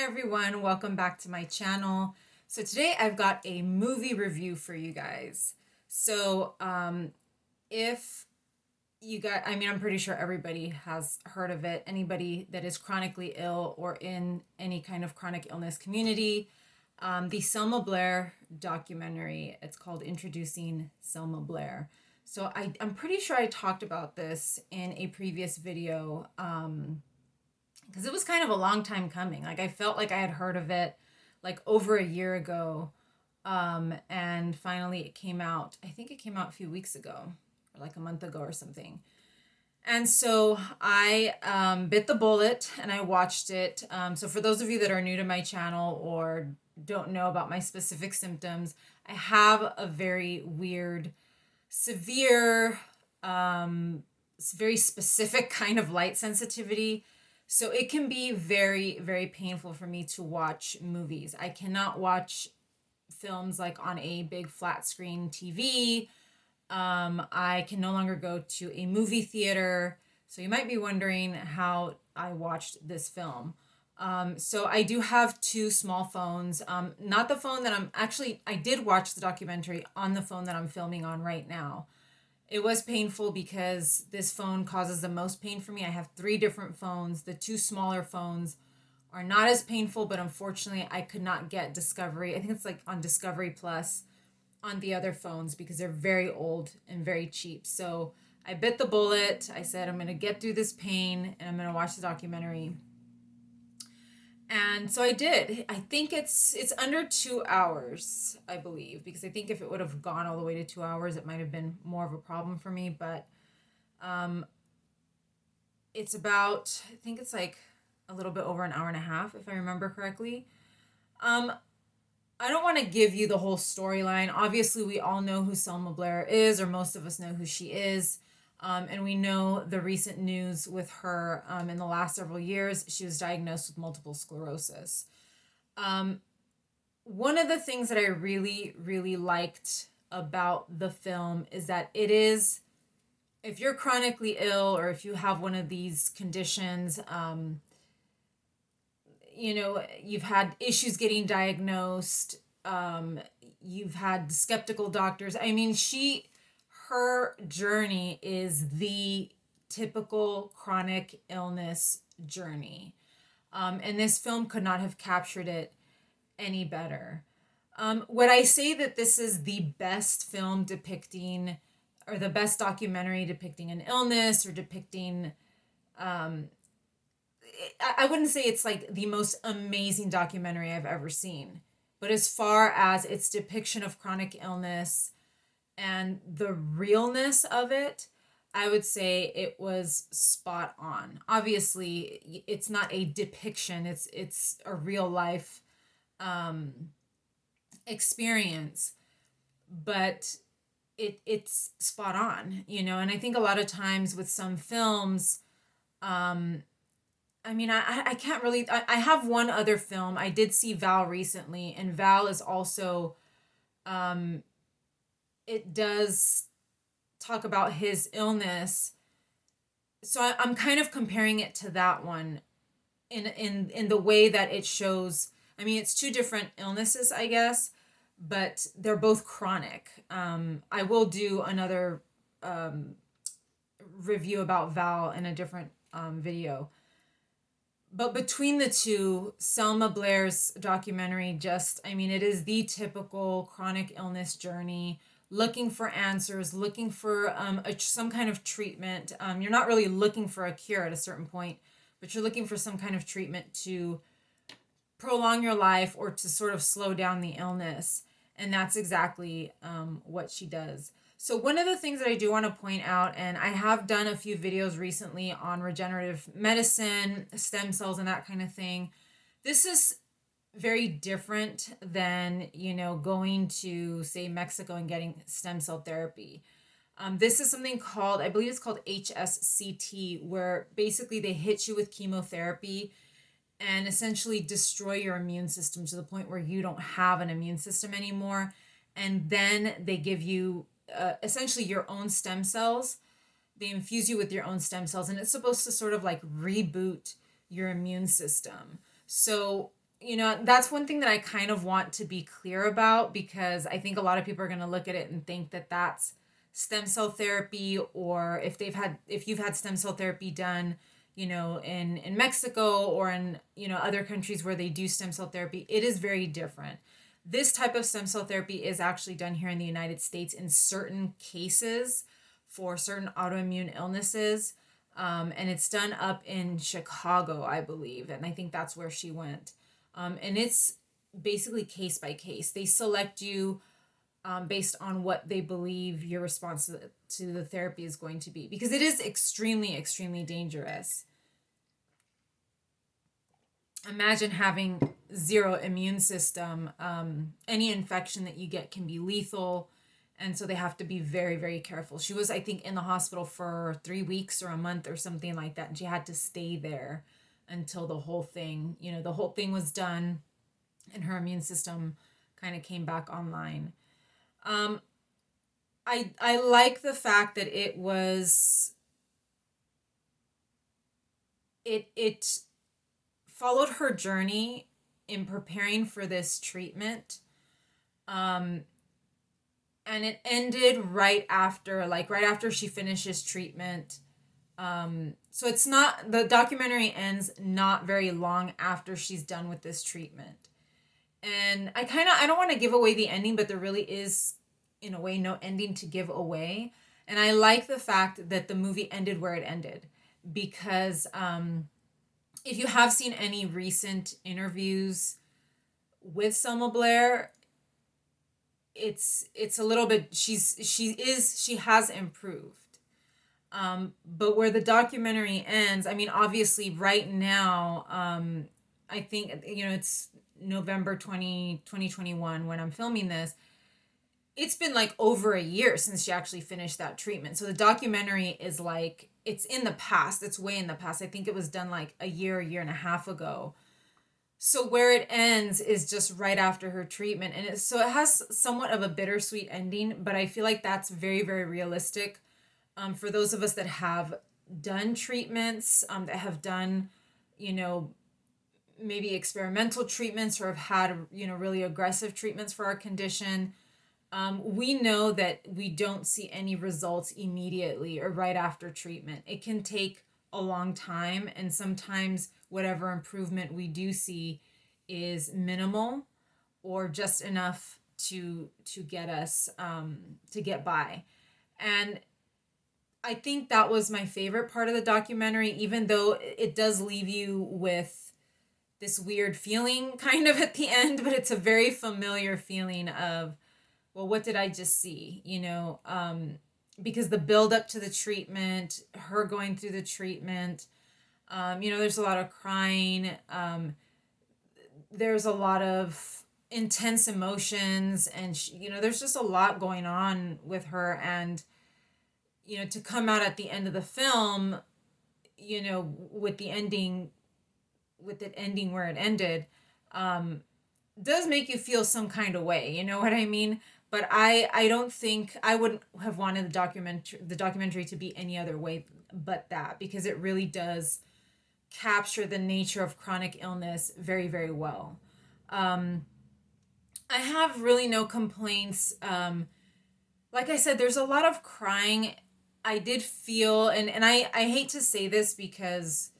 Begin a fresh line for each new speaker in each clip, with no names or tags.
everyone, welcome back to my channel. So today I've got a movie review for you guys. If you got, I'm pretty sure everybody has heard of it. Anybody that is chronically ill or in any kind of chronic illness community, the Selma Blair documentary, it's called Introducing Selma Blair. So I'm pretty sure I talked about this in a previous video, because it was kind of a long time coming. Like I felt like I had heard of it like over a year ago. And finally it came out. I think it came out a few weeks ago or like a month ago or something. And so I bit the bullet and I watched it. So for those of you that are new to my channel or don't know about my specific symptoms, I have a very weird, severe, very specific kind of light sensitivity. So it can be very, very painful for me to watch movies. I cannot watch films like on a big flat screen TV. I can no longer go to a movie theater. So you might be wondering how I watched this film. So I do have two small phones. Not the phone that I did watch the documentary on the phone that I'm filming on right now. It was painful because this phone causes the most pain for me. I have three different phones. The two smaller phones are not as painful, but unfortunately I could not get Discovery. I think it's like on Discovery Plus on the other phones because they're very old and very cheap. So I bit the bullet. I said, I'm going to get through this pain and I'm going to watch the documentary. And so I did. I think it's under 2 hours, I believe, because I think if it would have gone all the way to 2 hours, it might have been more of a problem for me. But it's about, I think it's like a little bit over an hour and a half, if I remember correctly. I don't want to give you the whole storyline. Obviously, we all know who Selma Blair is, or most of us know who she is. And we know the recent news with her in the last several years. She was diagnosed with multiple sclerosis. One of the things that I really, really liked about the film is that it is, if you're chronically ill or if you have one of these conditions, you've had issues getting diagnosed, you've had skeptical doctors. Her journey is the typical chronic illness journey. And this film could not have captured it any better. Would I say that this is the best film depicting, or the best documentary depicting an illness or depicting, I wouldn't say it's like the most amazing documentary I've ever seen. But as far as its depiction of chronic illness and the realness of it, I would say it was spot on. Obviously, it's not a depiction, it's a real life experience, but it's spot on, and I think a lot of times with some films, I can't really, I have one other film. I did see Val recently, and Val is also, it does talk about his illness. So I'm kind of comparing it to that one in the way that it shows. It's two different illnesses, I guess, but they're both chronic. I will do another review about Val in a different video. But between the two, Selma Blair's documentary it is the typical chronic illness journey, looking for answers, looking for some kind of treatment. You're not really looking for a cure at a certain point, but you're looking for some kind of treatment to prolong your life or to sort of slow down the illness. And that's exactly what she does. So one of the things that I do want to point out, and I have done a few videos recently on regenerative medicine, stem cells, and that kind of thing. This is very different than, going to, say, Mexico and getting stem cell therapy. This is something called, I believe it's called HSCT, where basically they hit you with chemotherapy and essentially destroy your immune system to the point where you don't have an immune system anymore. And then they give you essentially your own stem cells. They infuse you with your own stem cells, and it's supposed to sort of like reboot your immune system. So that's one thing that I kind of want to be clear about, because I think a lot of people are going to look at it and think that that's stem cell therapy, or if you've had stem cell therapy done, in Mexico or in, other countries where they do stem cell therapy, it is very different. This type of stem cell therapy is actually done here in the United States in certain cases for certain autoimmune illnesses. And it's done up in Chicago, I believe. And I think that's where she went. And it's basically case by case. They select you based on what they believe your response to the therapy is going to be, because it is extremely, extremely dangerous. Imagine having zero immune system. Any infection that you get can be lethal. And so they have to be very, very careful. She was, I think, in the hospital for 3 weeks or a month or something like that. And she had to stay there until the whole thing was done and her immune system kind of came back online. I like the fact that it followed her journey in preparing for this treatment. And it ended right after she finishes treatment. So the documentary ends not very long after she's done with this treatment. And I don't want to give away the ending, but there really is, in a way, no ending to give away. And I like the fact that the movie ended where it ended, because if you have seen any recent interviews with Selma Blair, it's a little bit, she has improved. But where the documentary ends, I mean, obviously right now, I think, it's November 2021 when I'm filming this. It's been like over a year since she actually finished that treatment. So the documentary is like, it's in the past. It's way in the past. I think it was done like a year and a half ago. So where it ends is just right after her treatment. And so it has somewhat of a bittersweet ending, but I feel like that's very, very realistic. For those of us that have done treatments, that have done, maybe experimental treatments, or have had, really aggressive treatments for our condition, we know that we don't see any results immediately or right after treatment. It can take a long time, and sometimes whatever improvement we do see is minimal or just enough to get us to get by. And I think that was my favorite part of the documentary, even though it does leave you with this weird feeling kind of at the end, but it's a very familiar feeling of, well, what did I just see? Because the build up to the treatment, her going through the treatment, there's a lot of crying. There's a lot of intense emotions, and there's just a lot going on with her. And to come out at the end of the film, with it ending where it ended, does make you feel some kind of way, you know what I mean? But I don't think I wouldn't have wanted the documentary to be any other way but that, because it really does capture the nature of chronic illness very, very well. I have really no complaints. Like I said, there's a lot of crying. I did feel, and I hate to say this because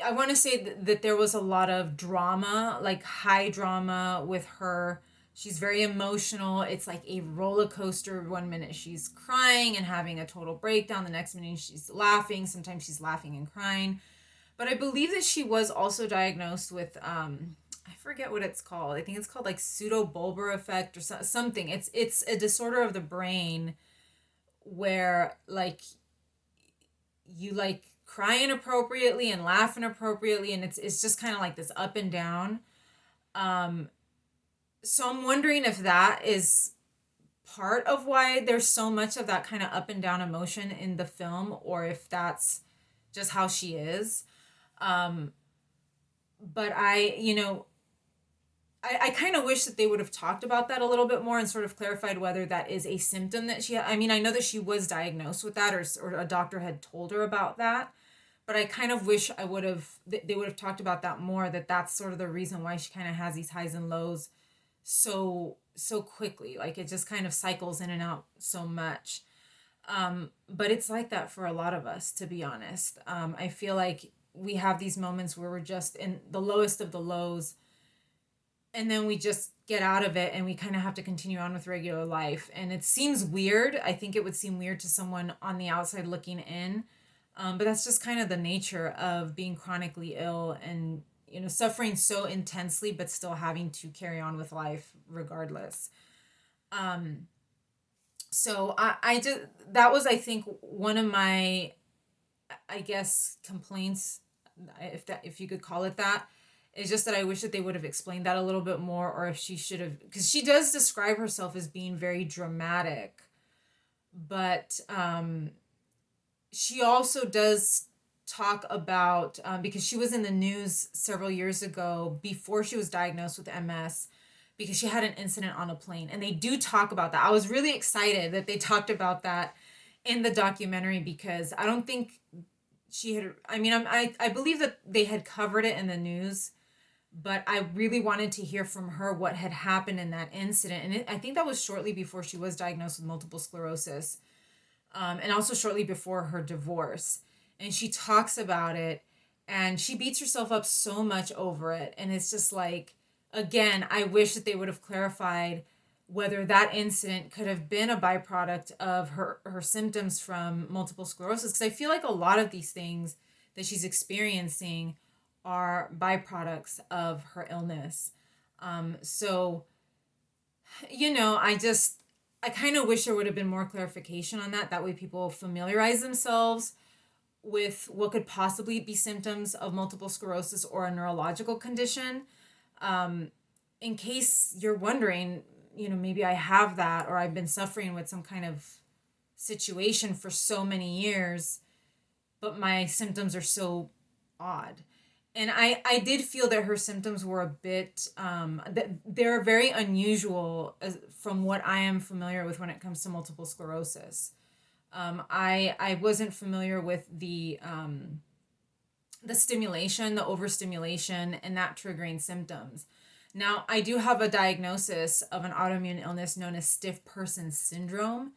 I want to say that there was a lot of drama, like high drama with her. She's very emotional. It's like a roller coaster. 1 minute she's crying and having a total breakdown. The next minute she's laughing. Sometimes she's laughing and crying. But I believe that she was also diagnosed with, I forget what it's called. I think it's called like pseudobulbar effect or something. It's a disorder of the brain where like you like cry inappropriately and laugh inappropriately, and it's just kind of like this up and down. So I'm wondering if that is part of why there's so much of that kind of up and down emotion in the film, or if that's just how she is. But I kind of wish that they would have talked about that a little bit more and sort of clarified whether that is a symptom that she had. I mean, I know that she was diagnosed with that, or a doctor had told her about that, but I kind of wish they would have talked about that more, that that's sort of the reason why she kind of has these highs and lows so quickly. Like it just kind of cycles in and out so much. But it's like that for a lot of us, to be honest. I feel like we have these moments where we're just in the lowest of the lows, and then we just get out of it and we kind of have to continue on with regular life. And it seems weird. I think it would seem weird to someone on the outside looking in. But that's just kind of the nature of being chronically ill and, suffering so intensely, but still having to carry on with life regardless. Um, so I just, that was, I think, one of my, I guess, complaints, if you could call it that. It's just that I wish that they would have explained that a little bit more, or if she should have, because she does describe herself as being very dramatic, but she also does talk about, because she was in the news several years ago before she was diagnosed with MS, because she had an incident on a plane, and they do talk about that. I was really excited that they talked about that in the documentary, because I don't think she had, I mean, I believe that they had covered it in the news, but I really wanted to hear from her what had happened in that incident. And I think that was shortly before she was diagnosed with multiple sclerosis, and also shortly before her divorce. And she talks about it, and she beats herself up so much over it. And it's just like, again, I wish that they would have clarified whether that incident could have been a byproduct of her symptoms from multiple sclerosis. Because I feel like a lot of these things that she's experiencing are byproducts of her illness. So, I kind of wish there would have been more clarification on that. That way people familiarize themselves with what could possibly be symptoms of multiple sclerosis or a neurological condition. In case you're wondering, maybe I have that, or I've been suffering with some kind of situation for so many years, but my symptoms are so odd. And I did feel that her symptoms were a bit, they're very unusual from what I am familiar with when it comes to multiple sclerosis. I wasn't familiar with the stimulation, the overstimulation, and that triggering symptoms. Now, I do have a diagnosis of an autoimmune illness known as stiff person syndrome.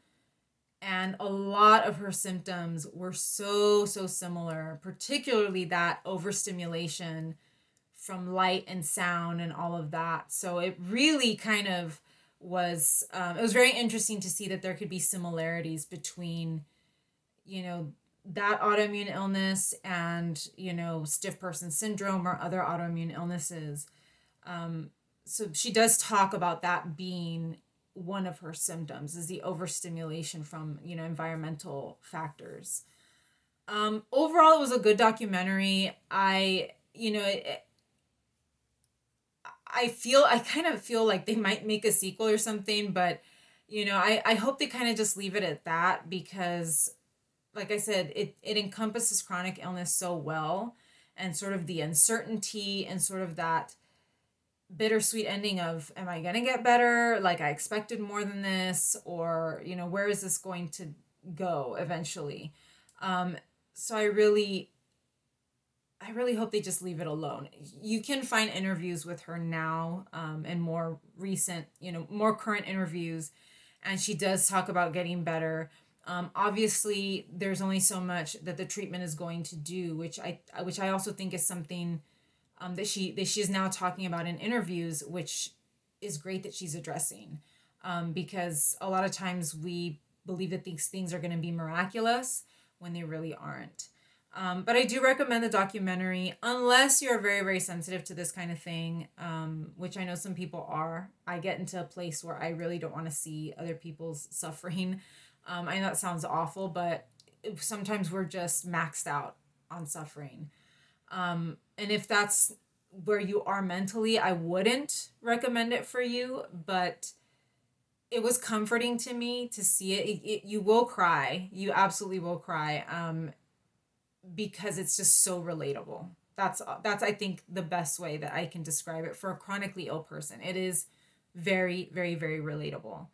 And a lot of her symptoms were so similar, particularly that overstimulation from light and sound and all of that. So it really kind of it was very interesting to see that there could be similarities between, that autoimmune illness and, stiff person syndrome or other autoimmune illnesses. So she does talk about that being one of her symptoms, is the overstimulation from, environmental factors. Overall, it was a good documentary. I kind of feel like they might make a sequel or something, but, I hope they kind of just leave it at that, because like I said, it encompasses chronic illness so well, and sort of the uncertainty and sort of that bittersweet ending of, am I going to get better? Like I expected more than this, or, where is this going to go eventually? So I really hope they just leave it alone. You can find interviews with her now, and more recent, more current interviews. And she does talk about getting better. Obviously there's only so much that the treatment is going to do, which I also think is something that she is now talking about in interviews, which is great that she's addressing, because a lot of times we believe that these things are going to be miraculous when they really aren't. But I do recommend the documentary, unless you're very, very sensitive to this kind of thing, which I know some people are. I get into a place where I really don't want to see other people's suffering. I know that sounds awful, but sometimes we're just maxed out on suffering. And if that's where you are mentally, I wouldn't recommend it for you, but it was comforting to me to see it. You will cry. You absolutely will cry. Because it's just so relatable. That's I think the best way that I can describe it for a chronically ill person. It is very, very, very relatable.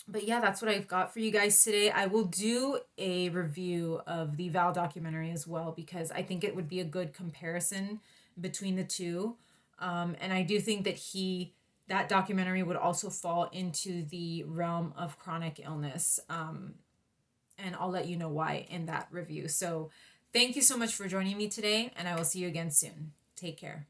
But yeah, that's what I've got for you guys today. I will do a review of the Val documentary as well because I think it would be a good comparison between the two. And I do think that that documentary would also fall into the realm of chronic illness. And I'll let you know why in that review. So thank you so much for joining me today, and I will see you again soon. Take care.